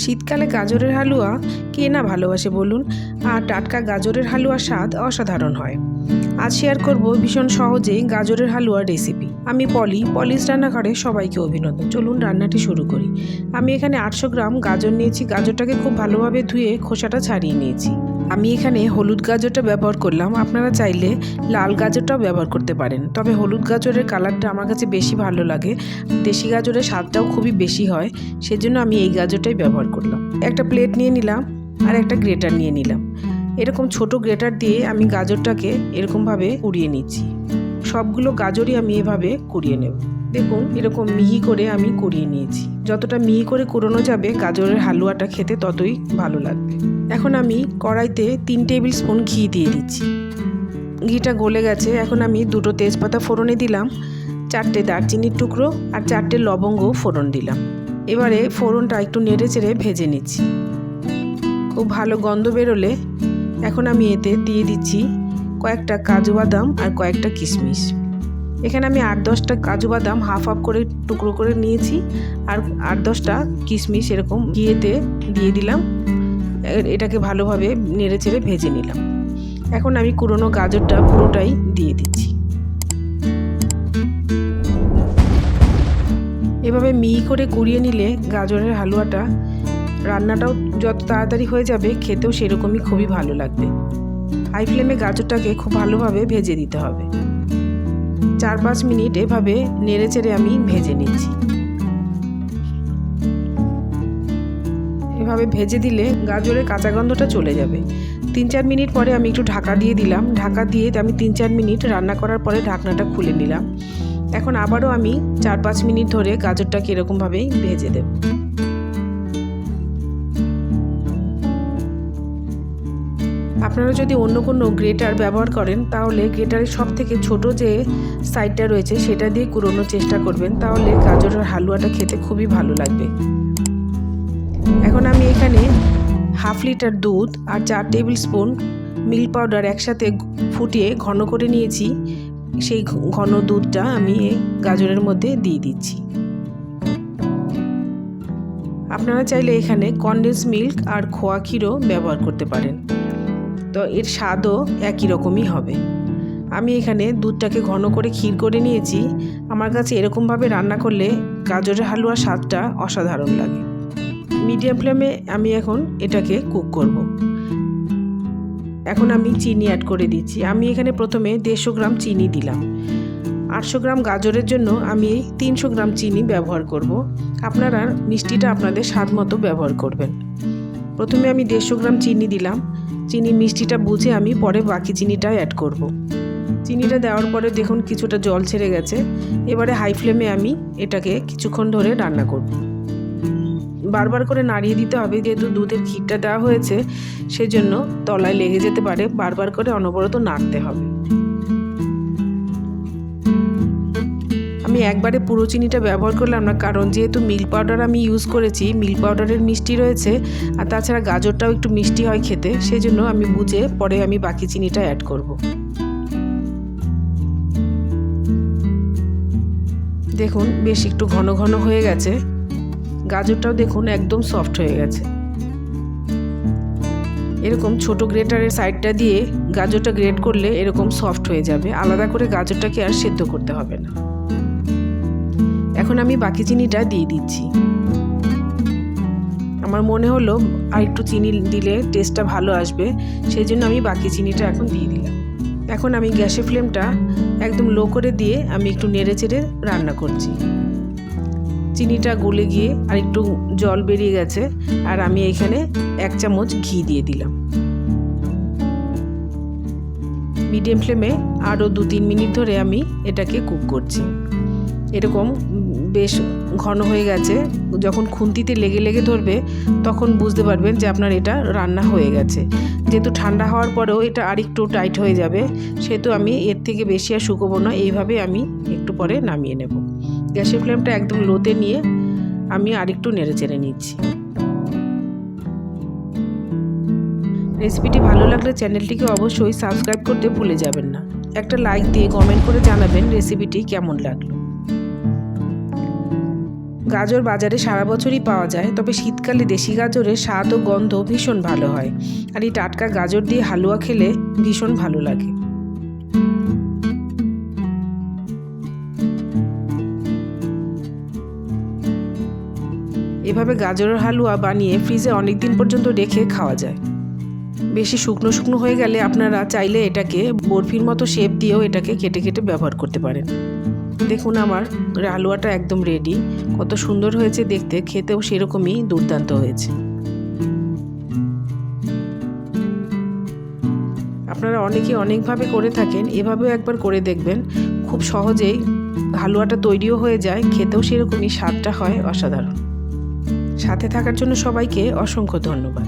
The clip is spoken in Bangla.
শীতকালে গাজরের হালুয়া কে না ভালোবাসে বলুন। আর টাটকা গাজরের হালুয়ার স্বাদ অসাধারণ হয়। আজ শেয়ার করব ভীষণ সহজেই গাজরের হালুয়ার রেসিপি। আমি পলিশ রান্নাঘরে সবাইকে অভিনন্দন। চলুন রান্নাটি শুরু করি। আমি এখানে 800 গ্রাম গাজর নিয়েছি। গাজরটাকে খুব ভালোভাবে ধুয়ে খোসাটা ছাড়িয়ে নিয়েছি। আমি এখানে হলুদ গাজরটা ব্যবহার করলাম। আপনারা চাইলে লাল গাজরটাও ব্যবহার করতে পারেন, তবে হলুদ গাজরের কালারটা আমার কাছে বেশি ভালো লাগে। দেশি গাজরের স্বাদটাও খুবই বেশি হয়, সেজন্য আমি এই গাজরটাই ব্যবহার করলাম। একটা প্লেট নিয়ে নিলাম আর একটা গ্রেটার নিয়ে নিলাম। এরকম ছোট গ্রেটার দিয়ে আমি গাজরটাকে এরকমভাবে কুড়িয়ে নিচ্ছি। সবগুলো গাজরই আমি এভাবে কুড়িয়ে নেব। দেখুন এরকম মিহি করে আমি কুড়িয়ে নিয়েছি। যতটা মিহি করে কুড়োনো যাবে গাজরের হালুয়াটা খেতে ততই ভালো লাগবে। এখন আমি কড়াইতে 3 টেবিল স্পুন ঘি দিয়ে দিচ্ছি। ঘিটা গলে গেছে। এখন আমি 2টো তেজপাতা ফোড়নে দিলাম, 4টে দারচিনির টুকরো আর 4টে লবঙ্গ ফোড়ন দিলাম। এবারে ফোড়নটা একটু নেড়ে চেড়ে ভেজে নিচ্ছি। খুব ভালো গন্ধ বেরোলে এখন আমি এতে দিয়ে দিচ্ছি কয়েকটা কাজু বাদাম আর কয়েকটা কিশমিশ। এখানে আমি 8-10টা কাজু বাদাম হাফ করে টুকরো করে নিয়েছি আর 8-10টা কিশমিশ এরকম ঘিয়েতে দিয়ে দিলাম। এটাকে ভালোভাবে নেড়ে চেড়ে ভেজে নিলাম। এখন আমি কুড়োনো গাজরটা পুরোটাই দিয়ে দিচ্ছি। এভাবে মিহি করে কুড়িয়ে নিলে গাজরের হালুয়াটা রান্নাটাও যত তাড়াতাড়ি হয়ে যাবে, খেতেও সেরকমই খুবই ভালো লাগবে। হাই ফ্লেমে গাজরটাকে খুব ভালোভাবে ভেজে দিতে হবে। 4-5 মিনিট এভাবে নেড়ে চেড়ে আমি ভেজে নিচ্ছি। এভাবে ভেজে দিলে গাজরের কাঁচা গন্ধটা চলে যাবে। 3-4 মিনিট পরে আমি একটু ঢাকা দিয়ে দিলাম। ঢাকা দিয়ে আমি 3-4 মিনিট রান্না করার পরে ঢাকনাটা খুলে নিলাম। এখন আবারও আমি 4-5 মিনিট ধরে গাজরটাকে এরকমভাবেই ভেজে দেব। আপনারা যদি অন্য কোনো গ্রেটার ব্যবহার করেন তাহলে গ্রেটারের সব থেকে ছোট যে সাইডটা রয়েছে সেটা দিয়ে কুড়োনোর চেষ্টা করবেন, তাহলে গাজরের হালুয়াটা খেতে খুবই ভালো লাগবে। এখন আমি এখানে হাফ লিটার দুধ আর 4 টেবিল স্পুন মিল্ক পাউডার একসাথে ফুটিয়ে ঘন করে নিয়েছি। সেই ঘন দুধটা আমি এই গাজরের মধ্যে দিয়ে দিচ্ছি। আপনারা চাইলে এখানে কনডেন্স মিল্ক আর খোয়া ক্ষীরও ব্যবহার করতে পারেন, তো এর স্বাদও একই রকমই হবে। আমি এখানে দুধটাকে ঘন করে ক্ষীর করে নিয়েছি। আমার কাছে এরকমভাবে রান্না করলে গাজরের হালুয়ার স্বাদটা অসাধারণ লাগে। মিডিয়াম ফ্লেমে আমি এখন এটাকে কুক করব। এখন আমি চিনি অ্যাড করে দিচ্ছি। আমি এখানে প্রথমে 150 গ্রাম চিনি দিলাম। 800 গ্রাম গাজরের জন্য আমি 300 গ্রাম চিনি ব্যবহার করব। আপনারা মিষ্টিটা আপনাদের স্বাদ মতো ব্যবহার করবেন। প্রথমে আমি 150 গ্রাম চিনি দিলাম। চিনি মিষ্টিটা বুঝে আমি পরে বাকি চিনিটা অ্যাড করব। চিনিটা দেওয়ার পরে দেখুন কিছুটা জল ছেড়ে গেছে। এবারে হাই ফ্লেমে আমি এটাকে কিছুক্ষণ ধরে রান্না করব। বারবার করে নাড়িয়ে দিতে হবে, যেহেতু দুধের ক্ষীরটা দেওয়া হয়েছে সেজন্য তলায় লেগে যেতে পারে। বারবার করে অনবরত নাড়তে হবে। আমি একবারে পুরো চিনিটা ব্যবহার করলাম না, কারণ যেহেতু মিল্ক পাউডার আমি ইউজ করেছি, মিল্ক পাউডারের মিষ্টি রয়েছে আর তাছাড়া গাজরটাও একটু মিষ্টি হয় খেতে, সেই জন্য আমি বুঝে পরে আমি বাকি চিনিটা অ্যাড করব। দেখুন বেশ একটু ঘন ঘন হয়ে গেছে। গাজরটাও দেখুন একদম সফট হয়ে গেছে। এরকম ছোট গ্রেটারের সাইডটা দিয়ে গাজরটা গ্রেট করলে এরকম সফট হয়ে যাবে। আলাদা করে গাজরটাকে আর সেদ্ধ করতে হবে না। এখন আমি বাকি চিনিটা দিয়ে দিচ্ছি। আমার মনে হলো আর একটু চিনি দিলে টেস্টটা ভালো আসবে, সেই জন্য আমি বাকি চিনিটা এখন দিয়ে দিলাম। এখন আমি গ্যাসের ফ্লেমটা একদম লো করে দিয়ে আমি একটু নেড়ে চেড়ে রান্না করছি। চিনিটা গলে গিয়ে আর একটু জল বেরিয়ে গেছে আর আমি এখানে 1 চামচ ঘি দিয়ে দিলাম। মিডিয়াম ফ্লেমে আরও 2-3 মিনিট ধরে আমি এটাকে কুক করছি। এরকম বেশ ঘন হয়ে গেছে। যখন খুন্তিতে লেগে লেগে ধরবে তখন বুঝতে পারবেন যে আপনার এটা রান্না হয়ে গেছে। যেহেতু ঠান্ডা হওয়ার পরেও এটা আরেকটু টাইট হয়ে যাবে, সেহেতু আমি এর থেকে বেশি আর শুকোবো না। এইভাবে আমি একটু পরে নামিয়ে নেব। গ্যাসের ফ্লেমটা একদম লোতে নিয়ে আমি আরেকটু নেড়ে চেড়ে নিচ্ছি। রেসিপিটি ভালো লাগলে চ্যানেলটিকে অবশ্যই সাবস্ক্রাইব করতে ভুলে যাবেন না। একটা লাইক দিয়ে কমেন্ট করে জানাবেন রেসিপিটি কেমন লাগলো। গাজর বাজারে সারা বছরই পাওয়া যায়, তবে শীতকালে দেশি গাজরের স্বাদ ও গন্ধ ভীষণ ভালো হয়। আর এই টাটকা গাজর দিয়ে হালুয়া খেলে ভীষণ ভালো লাগে। এভাবে গাজরের হালুয়া বানিয়ে ফ্রিজে অনেক দিন পর্যন্ত রেখে খাওয়া যায়। বেশি শুকনো শুকনো হয়ে গেলে আপনারা চাইলে এটাকে বরফির মতো শেপ দিয়েও এটাকে কেটে কেটে ব্যবহার করতে পারেন। দেখুন আমার হালুয়াটা একদম রেডি। কত সুন্দর হয়েছে দেখতে, খেতেও সেরকমই দুর্দান্ত হয়েছে। আপনারা অনেকে অনেকভাবে করে থাকেন, এভাবেও একবার করে দেখবেন। খুব সহজেই হালুয়াটা তৈরিও হয়ে যায়, খেতেও সেরকমই স্বাদটা হয় অসাধারণ। সাথে থাকার জন্য সবাইকে অসংখ্য ধন্যবাদ।